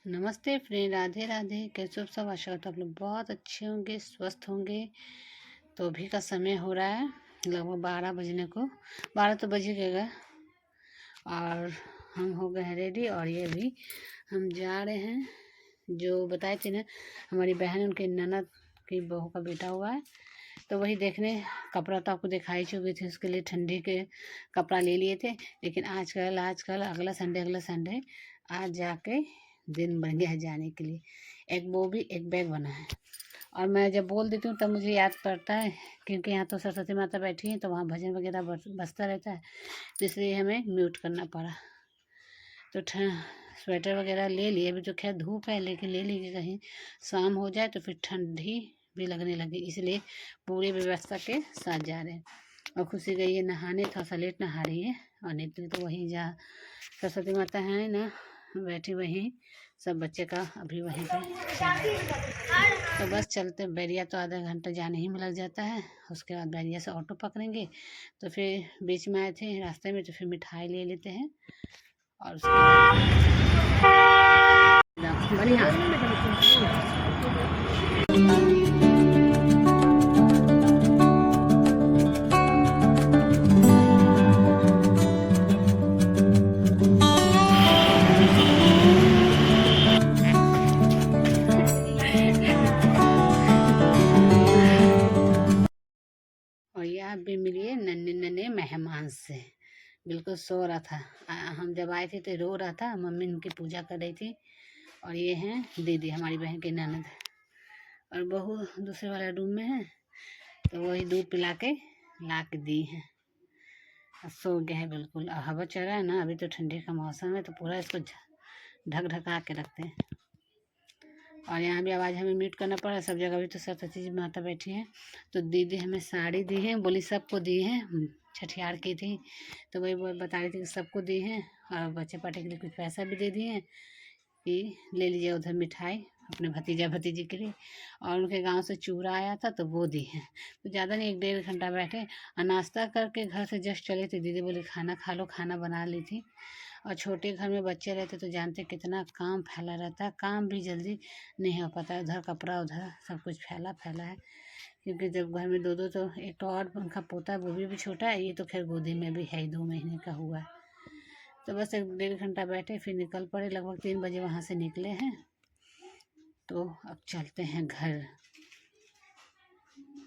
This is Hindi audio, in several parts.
नमस्ते फ्रेंड, राधे राधे। कैसे हो सब? आशा करता हूँ आप लोग बहुत अच्छे होंगे, स्वस्थ होंगे। तो अभी का समय हो रहा है लगभग 12 बजने को, 12 तो बज ही गएगा। और हम हो गए हैं रेडी। और ये भी हम जा रहे हैं, जो बताए थे ना हमारी बहन, उनके ननद की बहू का बेटा हुआ है, तो वही देखने। कपड़ा तो आपको दिखाई चुकी थी, उसके लिए ठंडी के कपड़ा ले लिए थे। लेकिन आजकल अगला संडे आज जाके दिन बन गया है जाने के लिए। एक वो भी एक बैग बना है। और मैं जब बोल देती हूँ तब मुझे याद पड़ता है, क्योंकि यहाँ तो सरस्वती माता बैठी हैं, तो वहाँ भजन वगैरह बजता रहता है, तो इसलिए हमें म्यूट करना पड़ा। तो स्वेटर वगैरह ले लिए। अभी तो खैर धूप है, लेकिन ले लीजिए, कहीं शाम हो जाए तो फिर ठंडी भी लगने लगी, इसलिए पूरी व्यवस्था के साथ जा रहे हैं। और खुशी गई है नहाने, थोड़ा सा लेट नहा रही है। और नेत्री तो वहीं जहाँ सरस्वती माता है ना बैठी, वहीं सब बच्चे का अभी वहीं पे तो बस चलते। बैरिया तो आधा घंटा जाने ही में लग जाता है। उसके बाद बैरिया से ऑटो पकड़ेंगे, तो फिर बीच में आए थे रास्ते में, तो फिर मिठाई ले लेते हैं। और उसके बाद बढ़िया और यहाँ भी मिलिए नन्हे नन्हे मेहमान से। बिल्कुल सो रहा था। हम जब आए थे तो रो रहा था, मम्मी उनकी पूजा कर रही थी। और ये हैं दीदी, हमारी बहन की ननद, और बहू दूसरे वाले रूम में है, तो वही दूध पिला के ला के दी है। सो गया है बिल्कुल। और हवा चल रहा है ना, अभी तो ठंडी का मौसम है, तो पूरा इसको ढक ढका के रखते हैं। और यहाँ भी आवाज़ हमें म्यूट करना पड़ा। सब जगह भी तो सरस्वती जी माता बैठी हैं। तो दीदी हमें साड़ी दी है, बोली सबको दी है, छठियार की थी, तो वही बता रही थी कि सबको दी हैं। और बच्चे पार्टी के लिए कुछ पैसा भी दे दिए हैं कि ले लीजिए उधर मिठाई अपने भतीजा भतीजी के लिए। और उनके गांव से चूड़ा आया था, तो वो दी है। तो ज़्यादा नहीं, 1-1.5 घंटा बैठे और नाश्ता करके घर से जस्ट चले थे। दीदी बोली खाना खा लो, खाना बना ली थी। और छोटे घर में बच्चे रहते तो जानते कितना काम फैला रहता है, काम भी जल्दी नहीं हो पाता है। उधर कपड़ा, उधर सब कुछ फैला है। क्योंकि जब घर में दो तो एक तो और उनका पोता है, वो भी छोटा है, ये तो खैर गोदी में भी है, 2 महीने का हुआ है। तो बस 1-1.5 घंटा बैठे, फिर निकल पड़े। लगभग 3 बजे वहाँ से निकले हैं, तो अब चलते हैं घर।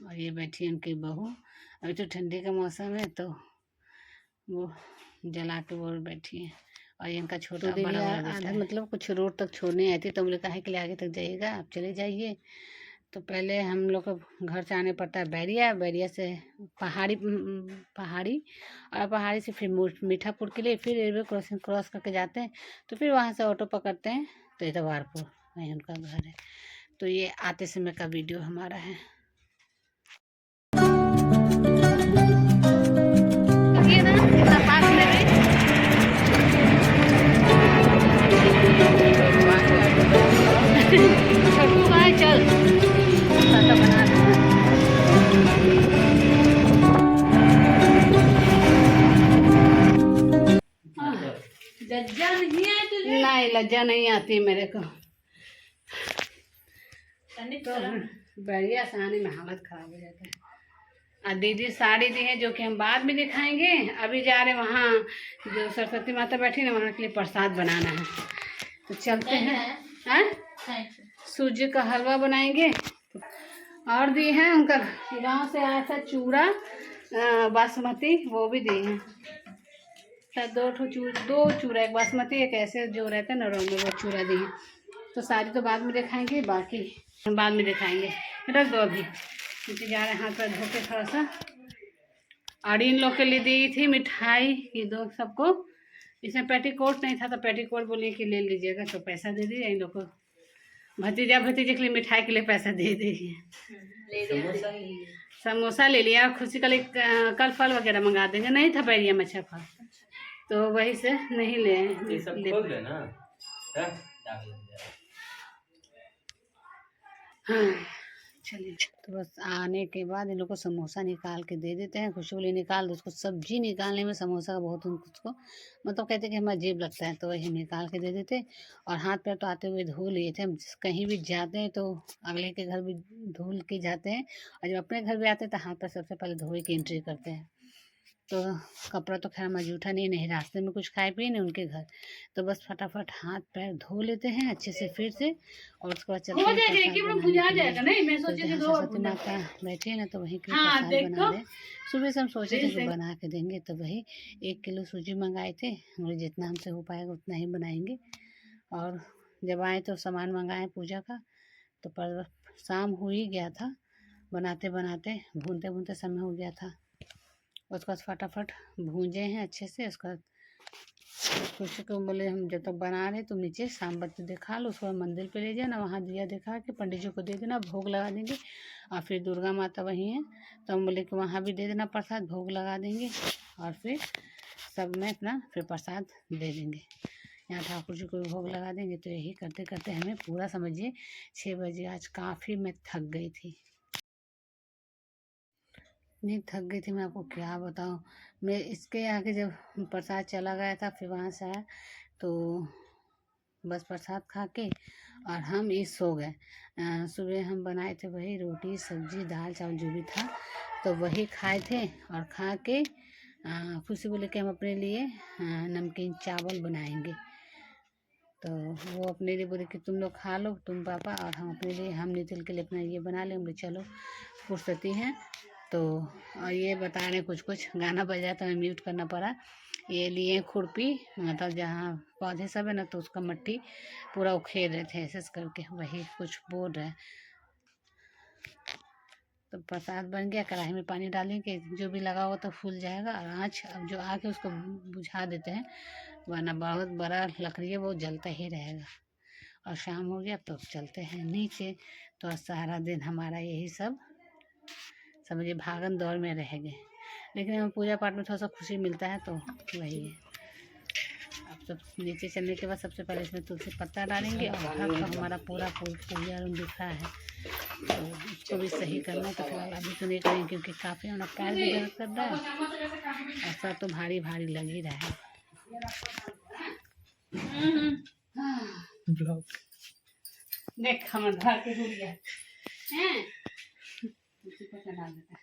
और ये बैठी है उनकी बहू। अभी तो ठंडी का मौसम है, तो वो जला के वो बैठी है। और ये इनका छोटा तो बड़ा वाला बेटा है। मतलब कुछ रोड तक छोड़ने आई थी, तो बोले कहा कि आगे तक जाइएगा, आप चले जाइए। तो पहले हम लोग को घर से आने पड़ता है बैरिया से पहाड़ी, और पहाड़ी से फिर मीठापुर के लिए, फिर रेलवे क्रॉसिंग क्रॉस करके जाते हैं, तो फिर वहाँ से ऑटो पकड़ते हैं, तो इतवारपुर वहीं उनका घर है। तो ये आते समय का वीडियो हमारा है। छोटू भाई चल बना लज्जा नहीं है तुझे? नहीं, लज्जा नहीं आती मेरे को। तो बढ़िया से आने में हालत खराब हो जाता है। और दीदी साड़ी दी है, जो कि हम बाद में दिखाएंगे। अभी जा रहे वहाँ, जो सरस्वती माता बैठी ना, वहाँ के लिए प्रसाद बनाना है, तो चलते हैं। सूजी का हलवा बनाएंगे। और दी है उनका गांव से आया था चूड़ा बासमती, वो भी दी है। 2 चूड़ा, एक बासमती, एक ऐसे जो रहता है ना रोल में, वो चूड़ा दी है। तो सारी तो बाद में दिखाएंगे, बाकी बाद में दिखाएंगे। रख दो अभी, क्योंकि जा रहे हाथ पर धो के थोड़ा सा। और इन लोग के लिए दी थी मिठाई की, दो सबको। इसमें पेटीकोट नहीं था, तो पेटीकोट बोलिए कि ले लीजिएगा, तो पैसा दे दिए इन लोग को। भतीजा भतीजे के लिए मिठाई के लिए पैसा दे दिए। समोसा ले लिया। खुशी कल फल वगैरह मंगा देंगे। नहीं था बैरिया में अच्छा फल, तो वही से नहीं ले। हाँ चलिए तो बस आने के बाद इन लोग को समोसा निकाल के दे देते हैं। खुशबू लिए निकाल दो उसको, सब्जी निकालने में समोसा का बहुत उसको मतलब कहते कि हमें अजीब लगता है, तो वही हम निकाल के दे देते। और हाथ पैर तो आते हुए धो लिए थे। हम कहीं भी जाते हैं तो अगले के घर भी धुल के जाते हैं, और जब अपने घर भी आते हैं तो हाथ पैर सबसे पहले धोए के एंट्री करते हैं। तो कपड़ा तो खैर हमारा जूठा नहीं रास्ते में कुछ खाए पिए नहीं उनके घर, तो बस फटाफट हाथ पैर धो लेते हैं अच्छे से फिर से, और उसके बाद चलते हैं। सरस्वती माता बैठे हैं ना, तो वहीं के प्रसाद बना रहे। सुबह से हम सोचे थे कि बना के देंगे, तो वही 1 किलो सूजी मंगाए थे, और जितना हमसे हो पाएगा उतना ही बनाएंगे। और जब आए तो सामान मंगाए पूजा का, तो पर शाम हो ही गया था, बनाते बनाते भूनते भूनते समय हो गया था। उसके बाद फटाफट भूंजे हैं अच्छे से। उसके बाद कुछ को बोले हम जब तक बना रहे तुम नीचे शाम बत्ती दिखा लो, उसके बाद मंदिर पे ले जाना, वहाँ दिया दिखा के पंडित जी को दे देना, भोग लगा देंगे। और फिर दुर्गा माता वहीं हैं, तो हम बोले कि वहाँ भी दे देना प्रसाद, भोग लगा देंगे, और फिर सब में अपना फिर प्रसाद दे देंगे। यहाँ ठाकुर जी को भोग लगा देंगे। तो यही करते करते हमें पूरा समझिए 6 बजे आज काफ़ी मैं थक गई थी, नहीं थक गई थी, मैं आपको क्या बताऊँ। मैं इसके आगे जब प्रसाद चला गया था, फिर वहाँ से आया तो बस प्रसाद खा के और हम ही सो गए। सुबह हम बनाए थे वही रोटी सब्जी दाल चावल जो भी था, तो वही खाए थे। और खा के खुशी बोले कि हम अपने लिए नमकीन चावल बनाएंगे, तो वो अपने लिए बोले कि तुम लोग खा लो, तुम पापा, और हम अपने लिए, हम नितिल के लिए अपना ये बना लेंगे। चलो फुर्सती हैं तो। और ये बता रहे कुछ गाना बजा तो हमें म्यूट करना पड़ा। ये लिए खुरपी, मतलब जहाँ पौधे सब है ना, तो उसका मट्टी पूरा उखेड़ रहे थे ऐसे करके, वही कुछ बोल रहे। तो प्रसाद बन गया, कढ़ाई में पानी डालेंगे, जो भी लगा हुआ तो फूल जाएगा। और आँच अब जो आके उसको बुझा देते हैं, वरना बहुत बड़ा लकड़ी है वो जलता ही रहेगा। और शाम हो गया तो चलते हैं नीचे। तो सारा दिन हमारा यही सब समझिए भागन दौड़ में रह गए, लेकिन हमें पूजा पाठ में थोड़ा सा खुशी मिलता है, तो वही है। अब सब नीचे चलने के बाद सबसे पहले इसमें तुलसी पत्ता डालेंगे। और तो हमारा पूरा पूजा रूम दिख रहा है, तो उसको भी सही करना है। तो फिलहाल अभी तो नहीं करेंगे क्योंकि काफ़ी हमारा पैर भी दर्द कर रहा है, और सर तो भारी भारी लग ही रहा है। देख हमारे घर के हो गया हैं, डाल देता है।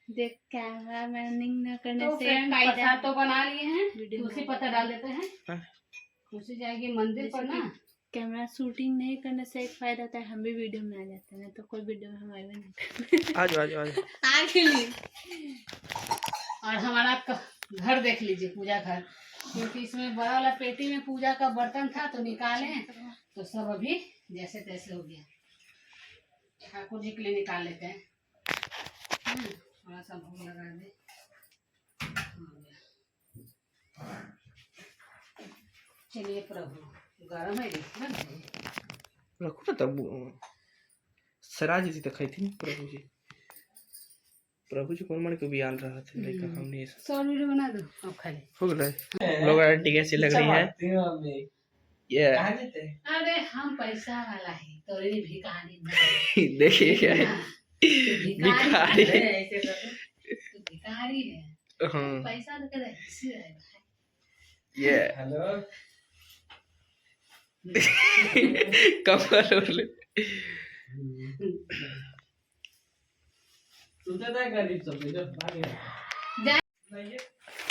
देख कैमरा मैनिंग न करने तो से प्रसाद तो बना लिए हैं, तुलसी पत्ता डाल देते हैं, तुलसी जाएगी मंदिर पर ना। कैमरा शूटिंग नहीं करने से एक फायदा होता है, हम भी वीडियो बना जाते हैं, तो कोई वीडियो में हमारे भी नहीं आ जाओ। और हमारा घर देख लीजिए, पूजा घर, क्योंकि इसमें बड़ा वाला पेटी में पूजा का बर्तन था तो निकाले, तो सब अभी जैसे तैसे हो गया। ठाकुर जी के लिए निकाल लेते हैं, थोड़ा सा भोग लगा दे। चलिए प्रभु गरम है रखो ना, तब सराज जी तो खाई थी प्रभु जी कौन मन के भी आल रहा था, लेकिन हमने सौ वीडियो बना दो अब खाली हो गए लोग आंटी कैसी लग रही है ये। अरे हम पैसा वाला है, तो भिखारी देखिए क्या है, भिखारी भिखारी है, पैसा लेकर ऐसे रहेगा। ये हेलो कमर ओले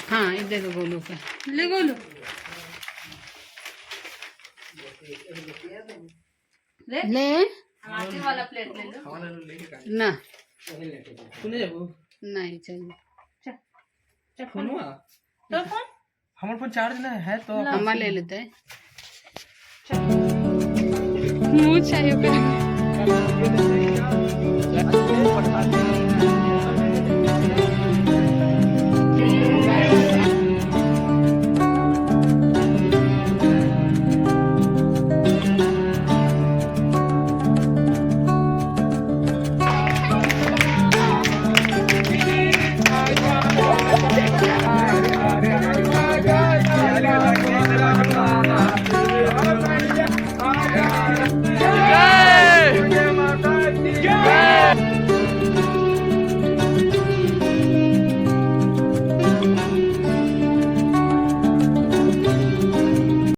हाँ इधर दो गोलू का ले गोलू ले आटे वाला प्लेट ले लो ना, सुने जाबो नहीं चाहिए फोनवा तो कौन हमारे फोन चार्ज ना है, तो हम ले लेते हैं। मुँह चाहिए